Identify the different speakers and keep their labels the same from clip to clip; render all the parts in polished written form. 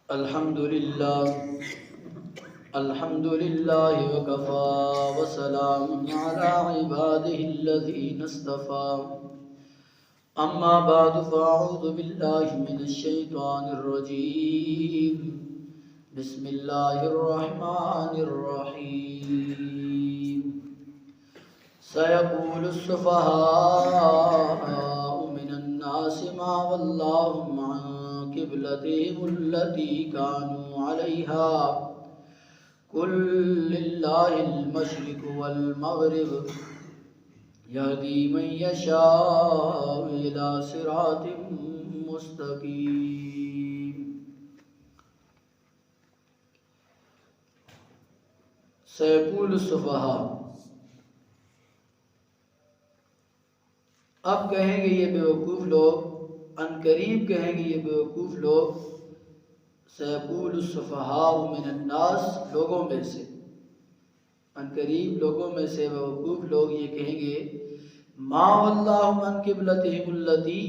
Speaker 1: الحمد لله وكفى وسلام على عباده الذين اصطفى أما بعد فأعوذ بالله من الشيطان الرجيم بسم الله الرحمن الرحيم سيقول السفهاء من الناس ما ولاهم عن قبلتهم التي كانوا عليها قل لله المشرق والمغرب يهدي من يشاء إلى صراط مستقيم سيقول السفهاء، اب کہیں گے یہ بیوقوف لوگ، ان قریب کہیں گے یہ بیوقوف لوگ، سیقول السفہاء من الناس، لوگوں میں سے، ان قریب لوگوں میں سے بیوقوف لوگ یہ کہیں گے، ما واللہم عن قبلتہم التی،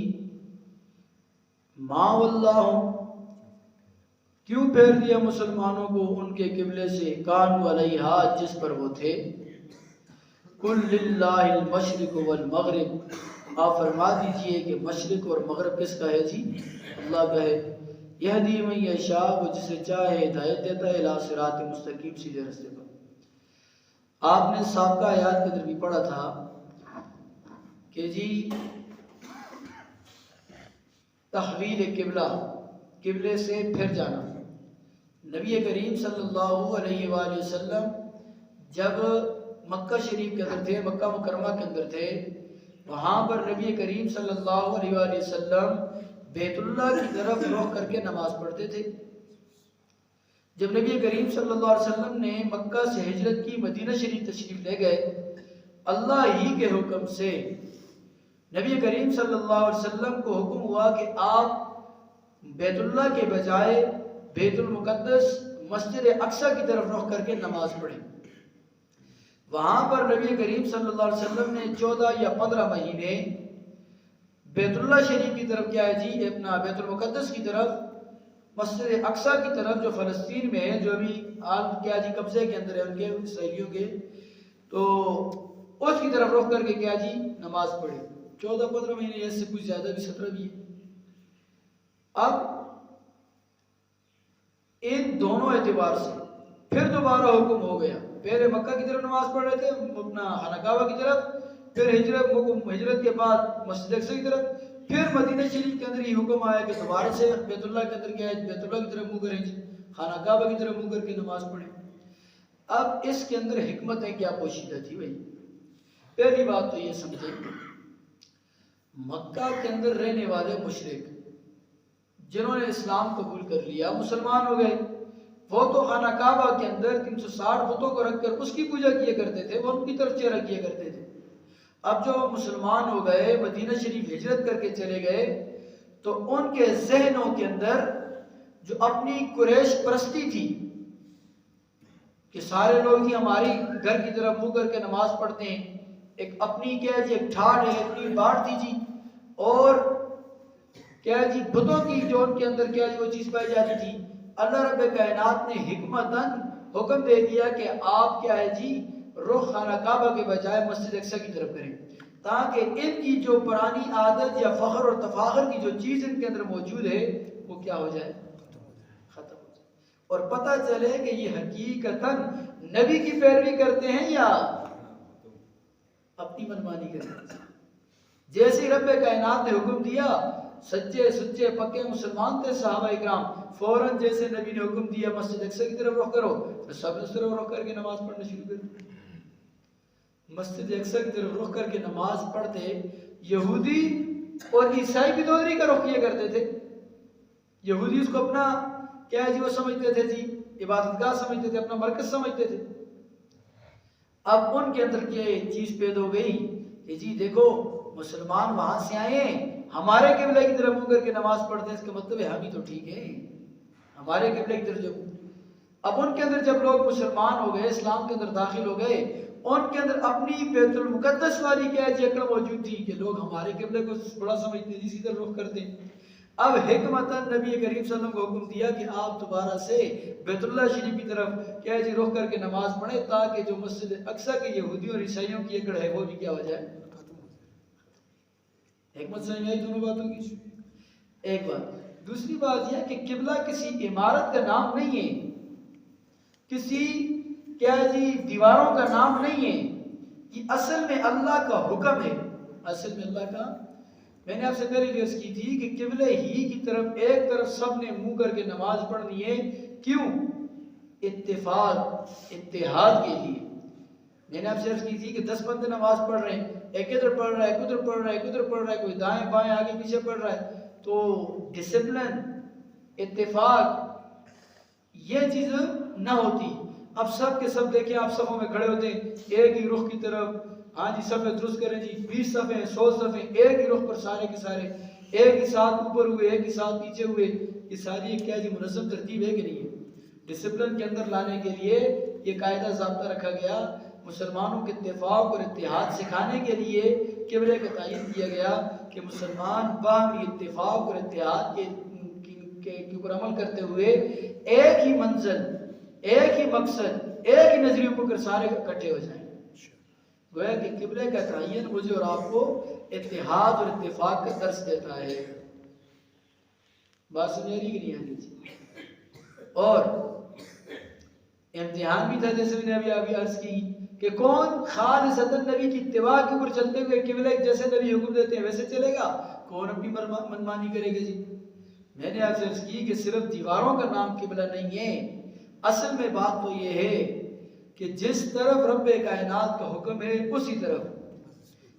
Speaker 1: ما واللہم، کیوں پھیر دیا مسلمانوں کو ان کے قبلے سے، کانوا علیہا، جس پر وہ تھے، قل للہ المشرق والمغرب، آپ فرما دیجئے کہ مشرق اور مغرب کس کا ہے جی؟ اللہ کا ہے، یہدی من یشاء، وہ جسے چاہے ہدایت دیتا ہے، الی صراط مستقیم، سیدھے راستے پر۔ آپ نے سابقہ آیات کے اندر بھی پڑھا تھا کہ جی تحویل قبلہ، قبلے سے پھر جانا، نبی کریم صلی اللہ علیہ وآلہ وسلم جب مکہ شریف کے اندر تھے، مکہ مکرمہ کے اندر تھے، وہاں پر نبی کریم صلی اللہ علیہ وآلہ وسلم بیت اللہ کی طرف رخ کر کے نماز پڑھتے تھے۔ جب نبی کریم صلی اللہ علیہ وسلم نے مکہ سے ہجرت کی، مدینہ شریف تشریف لے گئے، اللہ ہی کے حکم سے نبی کریم صلی اللہ علیہ وسلم کو حکم ہوا کہ آپ بیت اللہ کے بجائے بیت المقدس مسجد اقصی کی طرف رخ کر کے نماز پڑھیں۔ وہاں پر نبی کریم صلی اللہ علیہ وسلم نے 14 یا 15 مہینے بیت اللہ شریف کی طرف کیا ہے جی، اپنا بیت المقدس کی طرف، مسجد اقصی کی طرف جو فلسطین میں ہے، جو ابھی آج کیا جی قبضے کے اندر ہے ان کے اسرائیلیوں کے، تو اس کی طرف رخ کر کے کیا جی نماز پڑھے۔ 14-15 مہینے، اس سے کچھ زیادہ بھی، 17 بھی ہے۔ اب ان دونوں اعتبار سے پھر دوبارہ حکم ہو گیا، پہلے مکہ کی طرف نماز پڑھ رہے تھے اپنا خانہ کعبہ کی طرف، پھر ہجرت کے بعد مسجد اقصی کی طرف، پھر مدینہ شریف کے اندر یہ حکم آیا کہ دوبارہ سے بیت اللہ کے اندر کیا ہے، بیت اللہ کی طرف منہ کریں جی، خانہ کعبہ کی طرف منہ کر کے نماز پڑھیں۔ اب اس کے اندر حکمتیں کیا پوشیدہ تھی بھائی؟ پہلی بات تو یہ سمجھیں، مکہ کے اندر رہنے والے مشرک جنہوں نے اسلام قبول کر لیا، مسلمان ہو گئے، وہ تو خانہ کعبہ کے اندر 360 بتوں کو رکھ کر اس کی پوجا کیا کرتے تھے، وہ ان کی طرف چہرہ کیا کرتے تھے۔ اب جو مسلمان ہو گئے، مدینہ شریف ہجرت کر کے چلے گئے، تو ان کے ذہنوں کے اندر جو اپنی قریش پرستی تھی کہ سارے لوگ ہی ہماری گھر کی طرف منہ کر کے نماز پڑھتے ہیں، ایک اپنی کیا جی ایک ٹھاٹ ہے، اپنی بات تھی جی، اور کیا جی بتوں کی جو ان کے اندر کیا جی وہ چیز پائی جاتی تھی۔ اللہ رب کائنات نے حکمتاً حکم دے دیا کہ آپ کیا ہے جی رخ خانہ کعبہ کے بجائے مسجد اقصی کی طرف کریں، تاکہ ان کی جو پرانی عادت یا فخر اور تفاخر کی جو چیز ان کے اندر موجود ہے وہ کیا ہو جائے، ختم ہو جائے، اور پتہ چلے کہ یہ حقیقتاً نبی کی پیروی کرتے ہیں یا اپنی منمانی کرتے ہیں۔ جیسے رب کائنات نے حکم دیا، سچے سچے پکے مسلمان تھے صحابہ اکرام، فوراً جیسے نبی نے حکم دیا مسجد اقصی کی طرف رخ کرو، تو سب نے اس طرف رخ کر کے نماز پڑھنا شروع کر دی۔ مسجد اقصی کی طرف رخ کر کے نماز پڑھتے، یہودی اور عیسائی بھی دوسری کا رخ کیا کرتے تھے۔ یہودی اس کو اپنا کیا ہے جی وہ سمجھتے تھے جی، عبادت گاہ سمجھتے تھے، اپنا مرکز سمجھتے تھے۔ اب ان کے اندر کیا چیز پیدا ہو گئی کہ جی دیکھو مسلمان وہاں سے آئے ہیں، ہمارے قبلہ کی طرف منہ کر کے نماز پڑھتے ہیں، اس کا مطلب ہے ہم ہی تو ٹھیک ہے، ہمارے قبلہ کی طرف۔ اب ان کے اندر جب لوگ مسلمان ہو گئے، اسلام کے اندر داخل ہو گئے، ان کے اندر اپنی بیت المقدس والی کیا ہے جی عقل موجود تھی کہ لوگ ہمارے قبلے کو بڑا سمجھتے ہیں، اسی طرح رخ کرتے ہیں۔ اب حکمتاً نبی کریم صلی اللہ علیہ وسلم کو حکم دیا کہ آپ دوبارہ سے بیت اللہ شریف کی طرف کیا جی رخ کر کے نماز پڑھیں تاکہ جو مسجد اقصی کے یہودیوں اور عیسائیوں کی اکڑ ہے وہ بھی کیا ہو جائے، حکمت سمجھ میں آئی دونوں باتوں کی؟ ایک بات۔ دوسری بات یہ کہ قبلہ کسی عمارت کا نام نہیں ہے، کسی کیا جی دیواروں کا نام نہیں ہے، یہ اصل میں اللہ کا حکم ہے، اصل میں اللہ کا۔ میں نے آپ سے پہلے بھی عرض کی تھی کہ قبلے ہی کی طرف ایک طرف سب نے منہ کر کے نماز پڑھنی ہے، کیوں؟ اتفاق اتحاد کے لیے۔ میں نے آپ سے عرض کی تھی کہ 10 بندے نماز پڑھ رہے ہیں، ایک ادھر پڑھ رہا ہے، ایک ادھر پڑھ رہا ہے، ایک ادھر پڑھ رہا ہے، کوئی دائیں بائیں آگے پیچھے پڑھ رہا ہے، تو ڈسپلن، اتفاق یہ چیز نہ ہوتی۔ اب سب کے سب دیکھیں، آپ صفوں میں کھڑے ہوتے ہیں ایک ہی رخ کی طرف، ہاں جی صفیں درست کریں جی، 20 صفیں 100 صفیں ایک ہی رخ پر سارے کے سارے، ایک ہی ساتھ اوپر ہوئے، ایک ہی ساتھ نیچے ہوئے، یہ ساری ایک کیا جی منظم ترتیب ہے کہ نہیں ہے؟ ڈسپلن کے اندر لانے کے لیے یہ قاعدہ ضابطہ رکھا گیا، مسلمانوں کے اتفاق اور اتحاد سکھانے کے لیے قبلے کا تعین کیا گیا کہ مسلمان باہمی اتفاق اور اتحاد کے اوپر عمل کرتے ہوئے ایک ہی منزل، ایک ہی مقصد، ایک ہی نظریے پر سارے اکٹھے ہو جائیں۔ گویا کہ قبلے کا تعین مجھے اور آپ کو اتحاد اور اتفاق کا درس دیتا ہے۔ بات سمجھ رہی کہ نہیں آ رہی؟ اور امتحان بھی تھا، جیسے میں نے ابھی عرض کی کہ کون خالصتاً نبی کی اتباع کے اوپر چلتے ہوئے قبلے جیسے نبی حکم دیتے ہیں ویسے چلے گا، کون اپنی منمانی کرے گا جی؟ میں نے آپ سے عرض کی کہ صرف دیواروں کا نام قبلہ نہیں ہے، اصل میں بات تو یہ ہے کہ جس طرف رب کائنات کا حکم ہے اسی طرف۔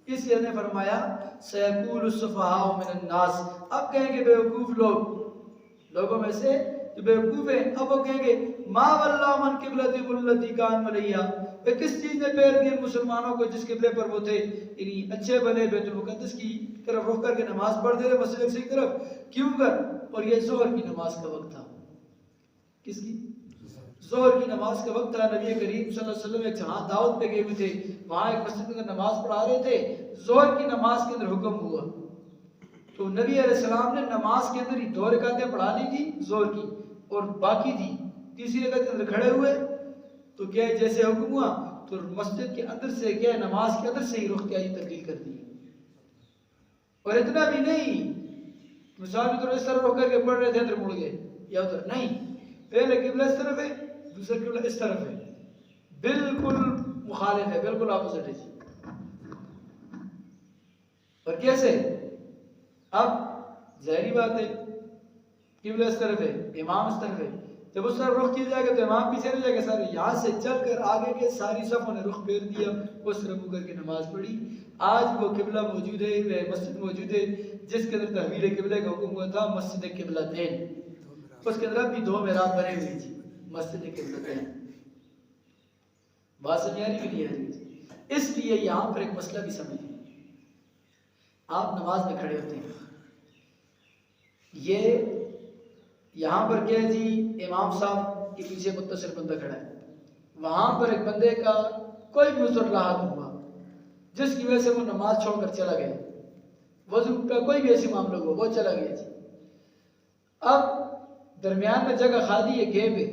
Speaker 1: اس لیے نے فرمایا سیقول السفہاء من الناس، اب کہیں گے بیوقوف لوگوں میں سے جو بیوقوف ہیں، اب وہ کہیں گے ما واللہ من قبلتہم التی کانوا علیہا، کس چیز نے پیر دیے مسلمانوں کو جس قبلے پر وہ تھے، یعنی اچھے بھلے بیت المقدس کی طرف رخ کر کے نماز پڑھتے تھے مسجد اقصی کی طرف، کیوں کر؟ اور یہ ظہر کی نماز کا وقت تھا۔ کس کی؟ ظہر کی نماز کا وقت تھا۔ نبی کریم صلی اللہ علیہ وسلم ایک جہاں دعوت پہ گئے ہوئے تھے، وہاں ایک مسجد میں نماز پڑھا رہے تھے، ظہر کی نماز کے اندر حکم ہوا تو نبی علیہ السلام نے نماز کے اندر ہی 2 رکعتیں پڑھا لی تھی ظہر کی، اور باقی تھی تیسری رکعت کے اندر کھڑے ہوئے تو کیا ہے جیسے حکم ہوا تو مسجد کے اندر سے کیا ہے نماز کے اندر سے ہی رخ کیا تبدیل کر دی۔ اور اتنا بھی نہیں مثال کی طرف اس طرف رخ کر کے پڑھ رہے تھے ادھر مڑ گئے یا ادھر نہیں، پہلے قبلہ اس طرف ہے دوسرا قبلہ اس طرف ہے، بالکل مخالف ہے، بالکل اپوزٹ ہے جی۔ اور کیسے؟ اب ظاہری بات ہے قبلہ اس طرف ہے، امام اس طرف ہے، جب اس طرف رخ کیا جائے گا تو امام پیچھے رہ جائے گا، سارے یہاں سے چل کر آگے کے ساری صفوں نے رخ پھیر دیا، اس طرف منہ کر کے نماز پڑھی۔ آج وہ قبلہ موجود ہے، مسجد موجود ہے جس کے اندر تحویل قبلہ کا حکم ہوا تھا، مسجد قبلتین، اس کے اندر بھی 2 محراب بنے ہوئے تھی، مسجد قبلتین۔ بات سمجھ آ رہی کہ نہیں آ رہی؟ اس لیے یہاں پر ایک مسئلہ بھی سمجھیں، آپ نماز میں کھڑے ہوتے ہیں، یہ یہاں پر کیا ہے جی امام صاحب کے پیچھے متصل بندہ کھڑا ہے، وہاں پر ایک بندے کا کوئی بھی عذر لاحق ہوا جس کی وجہ سے وہ نماز چھوڑ کر چلا گیا، وضو کا کوئی بھی ایسی معاملہ ہوا وہ چلا گیا جی۔ اب درمیان میں جگہ خالی ہے، گیپ ہے،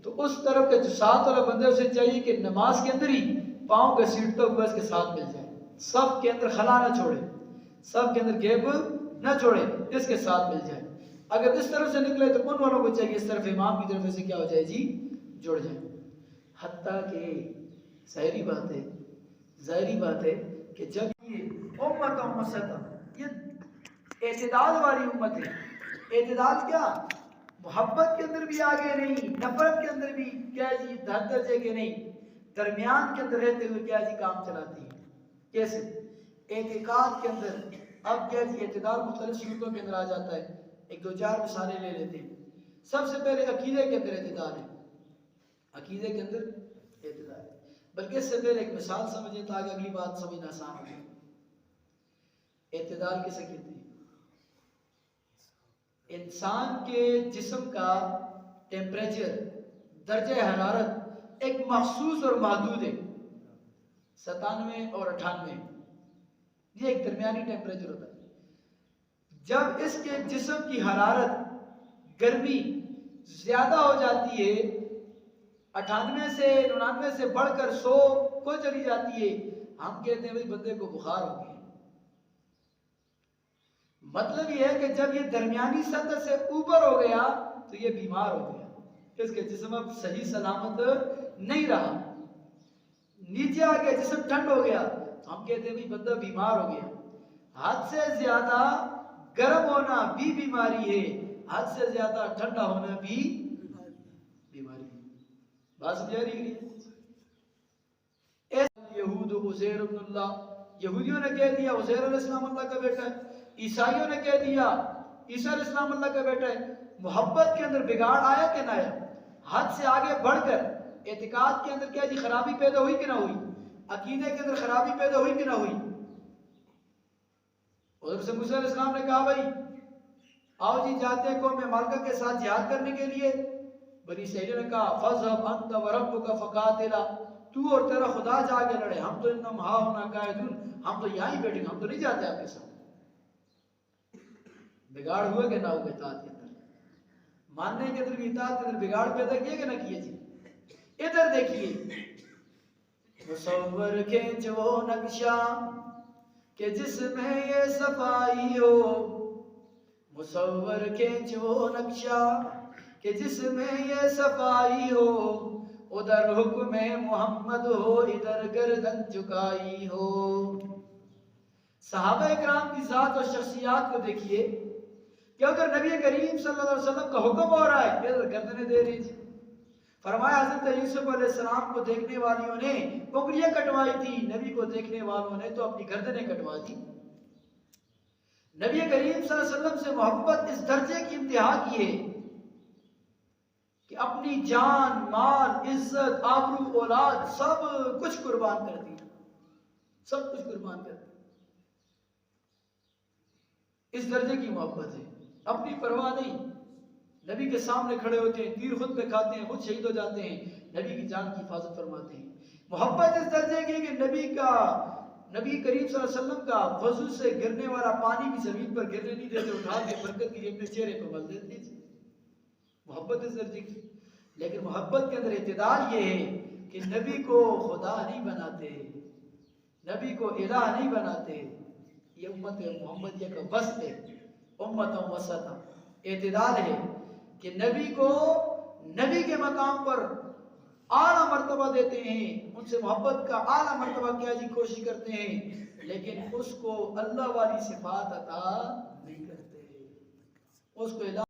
Speaker 1: تو اس طرف کے جو ساتھ والا بندہ اسے چاہیے کہ نماز کے اندر ہی پاؤں کا سیٹتا ہوا اس کے ساتھ مل جائے، صف کے اندر خلا نہ چھوڑے، صف کے اندر گیپ نہ چھوڑے، اس کے ساتھ مل جائے۔ اگر اس طرف سے نکلے تو ان والوں کو چاہیے اس طرف امام کی طرف سے کیا ہو جائے جی جڑ جائے۔ حتیٰ کہ ظاہری بات ہے کہ جب یہ امت یہ اعتدال والی امت ہے، اعتدال کیا؟ محبت کے اندر بھی آگے نہیں، نفرت کے اندر بھی کیا جی درجے کے نہیں، درمیان کے اندر رہتے ہوئے کیا جی کام چلاتی ہے۔ کیسے؟ اعتقاد کے اندر اب کیا جی اعتدال مختلف صورتوں کے اندر آ جاتا ہے، 1-2-4 مثالیں لے لیتے ہیں۔ سب سے پہلے عقیدے کے اندر اعتدال ہے، عقیدے کے اندر اعتدال ہے، بلکہ اس سے پہلے ایک مثال سمجھیں تاکہ اگلی بات سمجھنا آسان ہو جائے۔ اعتدال کسے کہتے ہیں؟ انسان کے جسم کا ٹیمپریچر، درجہ حرارت ایک مخصوص اور محدود ہے، 97 اور 98، یہ ایک درمیانی ٹیمپریچر ہوتا ہے۔ جب اس کے جسم کی حرارت گرمی زیادہ ہو جاتی ہے، 98 سے 99 سے بڑھ کر 100 کو چلی جاتی ہے، ہم کہتے ہیں بھائی بندے کو بخار ہو گیا۔ مطلب یہ ہے کہ جب یہ درمیانی سطح سے اوپر ہو گیا تو یہ بیمار ہو گیا، اس کے جسم اب صحیح سلامت نہیں رہا۔ نیچے آ گیا، جسم ٹھنڈ ہو گیا، ہم کہتے ہیں بھائی بندہ بیمار ہو گیا۔ حد سے زیادہ گرم ہونا بھی بیماری ہے، حد سے زیادہ ٹھنڈا ہونا بھی بیماری ہے۔ بات سمجھ آ رہی ہے؟ یہود عزیر ابن اللہ، یہودیوں نے کہہ دیا عزیر علیہ السلام اللہ کا بیٹا ہے، عیسائیوں نے کہہ دیا عیسیٰ علیہ السلام اللہ کا بیٹا ہے۔ محبت کے اندر بگاڑ آیا کہ نہ آیا؟ حد سے آگے بڑھ کر اعتقاد کے اندر کیا جی خرابی پیدا ہوئی کہ نہ ہوئی؟ عقیدے کے اندر خرابی پیدا ہوئی کہ نہ ہوئی؟ ادھر سے موسیٰ علیہ السلام نے کہا بھائی آؤ جی جاتے ہیں قوم مالکہ کے ساتھ جہاد کرنے کے لیے۔ بنی اسرائیل نے کہا فَاذْهَبْ أَنْتَ وَرَبُّكَ فَقَاتِلَا، تو اور تیرا خدا جا کے لڑے، ہم تو انہم ہاہنا قاعدون، ہم تو یہاں ہی بیٹھیں گے، ہم تو نہیں جاتے آپ کے ساتھ۔ بگاڑ ہوا کہ نہ ہوا اطاعت کے اندر؟ ماننے کے اندر بھی اطاعت کے اندر بگاڑ پیدا کیے کہ نہ کیے جی؟ ادھر دیکھیے مصور کھینچو نقشہ کہ جس میں یہ صفائی ہو، مصور کھینچو نقشہ کہ جس میں یہ صفائی ہو، ادھر حکم محمد ہو ادھر گردن جھکائی ہو۔ صحابہ اکرام کی ذات اور شخصیات کو دیکھیے کہ اگر نبی کریم صلی اللہ علیہ وسلم کا حکم ہو رہا ہے ادھر گردنیں دے رہی تھی۔ فرمایا حضرت یوسف علیہ السلام کو دیکھنے والیوں نے انگلیاں کٹوائی تھی، نبی کو دیکھنے والوں نے تو اپنی گردنیں کٹوا دی۔ نبی کریم صلی اللہ علیہ وسلم سے محبت اس درجے کی انتہا کی ہے کہ اپنی جان، مال، عزت، آبرو، اولاد سب کچھ قربان کر دیا، سب کچھ قربان کر دیا۔ اس درجے کی محبت ہے، اپنی پرواہ نہیں، نبی کے سامنے کھڑے ہوتے ہیں، تیر خود پہ کھاتے ہیں، خود شہید ہو جاتے ہیں، نبی کی جان کی حفاظت فرماتے ہیں۔ محبت اس درجے کی کہ نبی کریم صلی اللہ علیہ وسلم کا وضو سے گرنے والا پانی بھی زمین پر گرنے نہیں دیتے، اٹھا کے برکت کے لیے اپنے چہرے پر مل دیتے تھے۔ محبت اس درجے کی۔ لیکن محبت کے اندر اعتدال یہ ہے کہ نبی کو خدا نہیں بناتے، نبی کو الہ نہیں بناتے۔ یہ امت محمدیہ کا وسط ہے، امت وسطا، اعتدال ہے کہ نبی کو نبی کے مقام پر اعلیٰ مرتبہ دیتے ہیں، ان سے محبت کا اعلیٰ مرتبہ کیا جی کوشش کرتے ہیں، لیکن اس کو اللہ والی صفات عطا نہیں کرتے، اس کو الہ